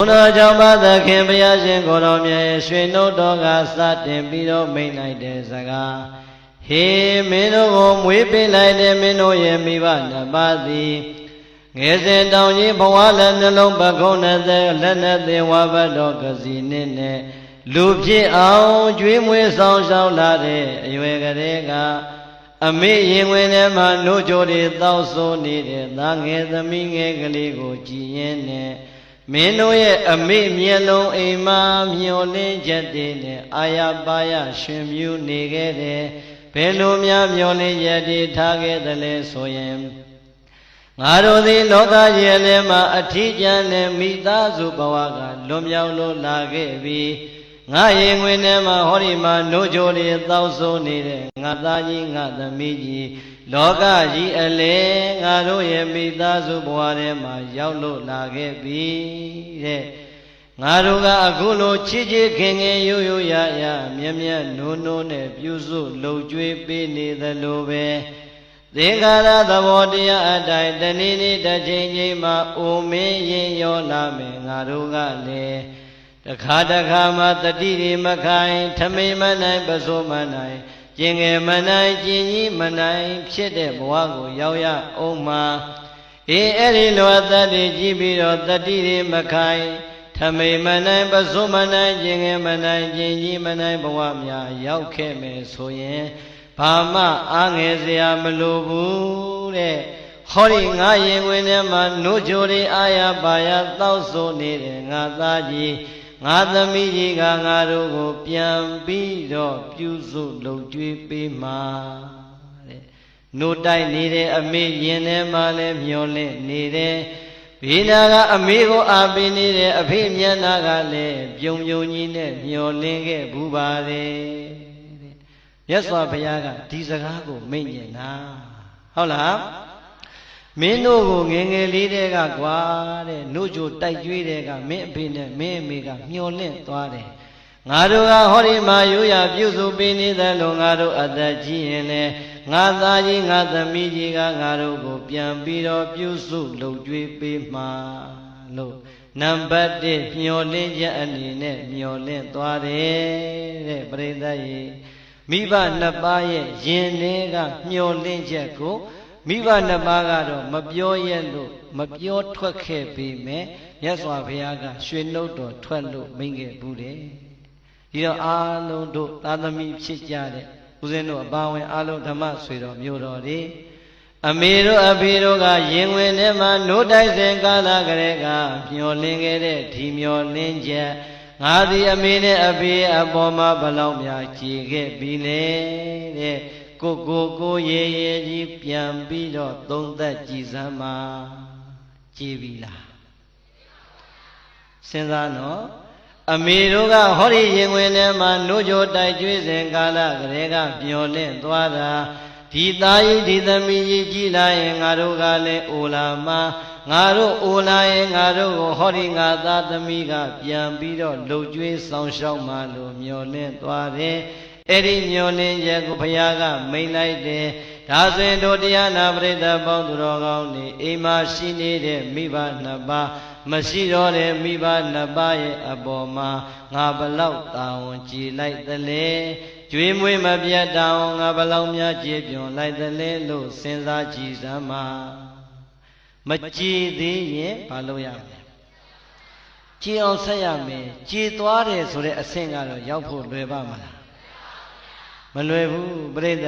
တော်ကြောင့်ပါသခင်ဘုရားရှင်ကိုတော်မြတ်ရဲ့ရွှေနှုတ်တော်ကစတင်ပြီးတော့မိန့်လိုက်တဲ့စကားဟေမင်းတို့ကိုမွေးပေးလိုက်တဲ့မင်းတို့ရဲ့မိဘနှစ်ပါးသည်ငယ်စဉ်တောင်ကြီးဘဝလည်းနှလုံးပခုံးနဲ့လက်နဲ့သင်ဝါဘတ်တော်ကစီနဲ့လူဖြစ်အောင်ကျွေးမွေးဆောင်ရှောက်လာတဲ့အရွယ်ကလေးကအမေရင်ဝင်ထဲမှာနှုတ်ကြိုတွေတောက်ဆိုးနေတဲ့သားငယ်သမီးငယ်ကလေးကိုကြည်ရင်နဲ့မင်းတို့ရဲ့အမေမျက်လုံးအိမ်မှာမျောလင်းချက်တွေနဲ့အာရပါရရှင်မြူနေခဲ့တယ်ဘယ်လိုများမျောလင်းချက်တွေထားခဲ့သလဲဆိုရင်ငါတို့သည်လောကရဲ့ထဲမှာအထီးကျန်တဲ့မိသားစုဘဝကလွန်မြောက်လို့လာခဲ့ပြီးငါရင်ဝင်ထဲမှာဟောဒီမှာနှုတ်ကြိုတွေတောက်ဆိုးနေတဲ့ငါသားကြီးငါသမီးကြီးလောကကြီးအလေငါတို့ရဲ့မိသားစုဘဝထဲမှာရောက်လို့လာခဲ့ပြီတဲ့ငါတို့ကအခုလိုချစ်ချစ်ခင်ခင်ရိုးရိုးရရမြတ်မြတ်နိုးနိုးနဲ့ပြုစုလှုပ်ကြွေးပေးနေသလိုပဲသင်္ခါရသဘောတရားအတိုင်းတနည်းနည်းတစ်ချိန်ချိန်မှာအိုမင်းရင်ရောလာမယ်ငါတို့ကလည်းတခါတခါမှတတိတွေမခိုင်ထမိန်မနိုင်ပစိုးမနိုင်ကျင်ငယ်မနိုင်ကျင်ကြီးမနိုင်ဖြစ်တဲ့ဘဝကိုရောက်ရအောင်မှာအဲ့ဒီလိုအသက်တွေကြည့်ပြီးတော့တတိတွေမခိုင်ထမိန်မနိုင်ပစိုးမနိုင်ကျင်ငယ်မနိုင်ကျင်ကြီးမနိုင်ဘဝများရောက်ခဲ့မယ်ဆိုရင်ဘာမှအားငယ်စရာမလိုဘူးတဲ့ဟောဒီငါရင်ဝင်ထဲမှာနှုတ်ကြိုတွေအာရပါရတောက်ဆိုနေတဲ့ငါသားကြီးငါသမီးကြီးကငါတို့ကိုပြန်ပြီးတော့ပြုစုလုပ်ကြွေးပေးမှာတဲ့နှုတ်တိုက်နေတဲ့အမေရင်ထဲမှာလည်းမျောလင့်နေတယ်ဘေးနာကအမေကိုအားပေးနေတဲ့အဖေမျက်နာကလည်းပြုံပြုံကြီးနဲ့မျောလင့်ခဲ့ဘူးပါတယ်တဲ့မြတ်စွာဘုရားကဒီစကားကိုမိန့်ညင်တာဟုတ်လားမင်းတို့ကိုငယ်ငယ်လေးတည်းကကွာတဲ့နှုတ်ကြိုတိုက်ကြွေးတဲ့ကမင်းအဖေနဲ့မင်းအမေကမျောလင့်သွားတယ်ငါတို့ကဟောဒီမှာရိုးရပြုစုပေးနေတယ်လို့ငါတို့အသက်ကြီးရင်လေငါသားကြီးငါသမီးကြီးကငါတို့ကိုပြန်ပြီးတော့ပြုစုလုပ်ကြွေးပေးမှာလို့နံပါတ်1မျောလင့်ချက်အနေနဲ့မျောလင့်သွားတယ်တဲ့ပရိသတ်ရေမိဘနှစ်ပါးရဲ့ယင်တွေကမျောလင့်ချက်ကိုမိဘနှစ်ပါးကတော့မပြောရဲလို့မပြောထွက်ခဲ့ပေမဲ့မြတ်စွာဘုရားကရွှေနှုတ်တော်ထွက်လို့မိန့်ခဲ့ဘူးတယ်ဒီတော့အားလုံးတို့သာသမီဖြစ်ကြတဲ့ဦးဇင်းတို့အပါဝင်အားလုံးဓမ္မဆွေတော်မျိုးတော်တွေအမေတို့အဖေတို့ကရင်ဝင်ထဲမှာနိုးတိုက်စဉ်ကာလကလေးကမျောလင်းခဲ့တဲ့ဒီမျောလင်းချက်ငါသည်အမေနဲ့အဖေအပေါ်မှာဘလောက်များကြည်ခဲ့ပြီလေတဲ့ကိုရေကြီးပြန်ပြီးတော့သုံးသက်ကြည်စမ်းမှာကြည်ပြီလားစဉ်းစားနော်အမေတို့ကဟောဒီရင်ဝင်ထဲမှာနှုတ်ကြိုတိုက်ကျွေးစဉ်ကာလကလေးကမျောလင့်သွားတာဒီသားကြီးဒီသမီးကြီးကြည်လာရင်ငါတို့ကလည်းအိုလာမှာငါတို့အိုလာရင်ငါတို့ကိုဟောဒီငါသားသမီးကပြန်ပြီးတော့လှုပ်ကြွေးဆောင်ရှောက်မှလို့မျောလင့်သွားတယ်အဲ့ဒီမျောလင့်ချက်ကိုဘုရားကမိန့်လိုက်တယ်ဒါဆိုရင်တို့တရားနာပရိသတ်ပေါင်းသူတော်ကောင်းတွေအိမ်မှာရှိနေတဲ့မိဘနှစ်ပါးမရှိတော့တဲ့မိဘနှစ်ပါးရဲ့အပေါ်မှာငါဘလောက်တာဝန်ကြည်လိုက်သလဲကျွေးမွေးမပြတ်တာဝန်ငါဘလောက်များကြည်ပြွန်လိုက်သလဲလို့စဉ်းစားကြည့်စမ်းပါမကြည်သေးရင်ဘာလုပ်ရမလဲကြည်အောင်ဆက်ရမယ်ကြည်သွားတယ်ဆိုတဲ့အဆင့်ကတော့ရောက်ဖို့လွယ်ပါမလားမလွယ်ဘူးပြိဿ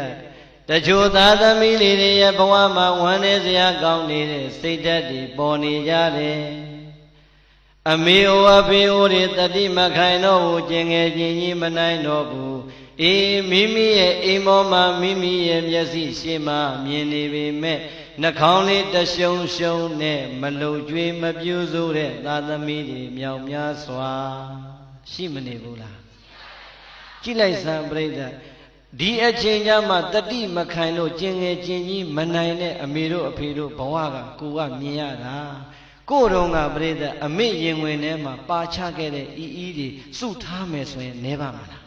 တချို့သားသမီးလေးတွေရဲ့ဘဝမှာဝမ်းနည်းစရာကောင်းနေတဲ့စိတ်ဓာတ်တွေပေါ်နေကြတယ်အမေအိုအဖေအိုတွေတတိမခိုင်တော့ဘူးကျင်ငယ်ချင်းကြီးမနိုင်တော့ဘူးအေးမိမိရဲ့အိမ်ပေါ်မှာမိမိရဲ့မျက်စိရှေ့မှာမြင်နေပေမဲ့နှာခေါင်းလေးတရှုံရှုံနဲ့မလုံကျွေးမပြူးစိုးတဲ့သားသမီးတွေမြောက်များစွာရှိမနေဘူးလားကြည့်လိုက်စမ်းပြိဿဒီအချိန်ကျမှတတိမခိုင်လို့ကျင်ငယ်ကျင်ကြီးမနိုင်တဲ့အမေတို့အဖေတို့ဘဝကကိုကမြင်ရတာကိုယ်တော်ကပြိဿအမေရင်ဝင်ထဲမှာပါချခဲ့တဲ့အီးတွေစုထားမယ်ဆိုရင်နေပါမလား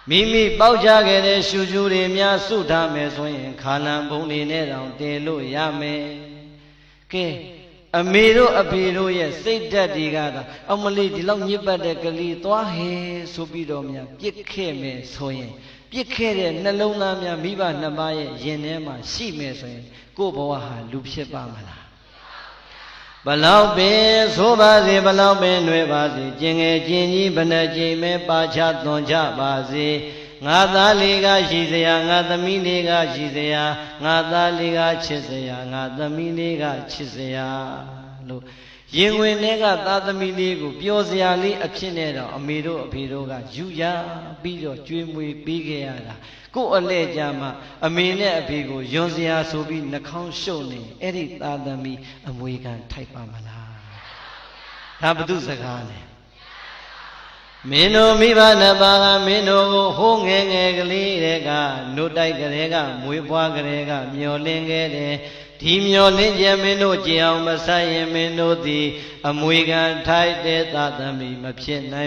မိမိပေါက်ချခဲ့တဲ့ရှူရှူတွေများစုထားမယ်ဆိုရင်ခါလံဘုံတွေနဲ့တောင်တည်လို့ရမယ်ကဲ အမေတို့အဖေတို့ရဲ့စိတ်ဓာတ်တွေကတော့အမလေးဒီလောက်ညစ်ပတ်တဲ့ကလေးသွားဟဲဆိုပြီးတော့များပြစ်ခဲ့မယ်ဆိုရင်ပြစ်ခဲ့တဲ့နှလုံးသားများမိဘနှစ်ပါးရဲ့ရင်ထဲမှာရှိမယ်ဆိုရင်ကိုယ့်ဘဝဟာလူဖြစ်ပါမလားဘလောက်ပင်ဆိုပါစေဘလောက်ပင်ຫນွေပါစေကျင်ငယ်ကျင်ကြီးဘယ်နှကြိမ်မဲပါချသွန်ချပါစေငါသားလေးကရှိစရာငါသမီးလေးကရှိစရာငါသားလေးကချစ်စရာငါသမီးလေးကချစ်စရာလို့ရင်ဝင်တွေကသားသမီးလေးကိုပျော်စရာလေးအဖြစ်နဲ့တော့အမေတို့အဖေတို့ကယူရပြီးတော့ကျွေးမွေးပေးခဲ့ရတာကို့အလဲကြမှာအမေနဲ့အဖေကိုယွန်စရာဆိုပြီးနှာခေါင်းရှုပ်နေအဲ့ဒီသားသမီးအမွေခံထိုက်ပါမလားဒါဘု து စကားလဲမင်းတို့မိဘနှစ်ပါးကမင်းတို့ကိုဟိုးငယ်ငယ်ကလေးတွေကနှုတ်တိုက်ကလေးကမွေးဖွားကလေးကမျောလင်းခဲ့တယ်ဒီမျောလင်းခြင်းမင်းတို့ကြည်အောင်မဆိုင်ရင်မင်းတို့သည်အမွေခံထိုက်တဲ့သာသမီမဖြစ်နိုင်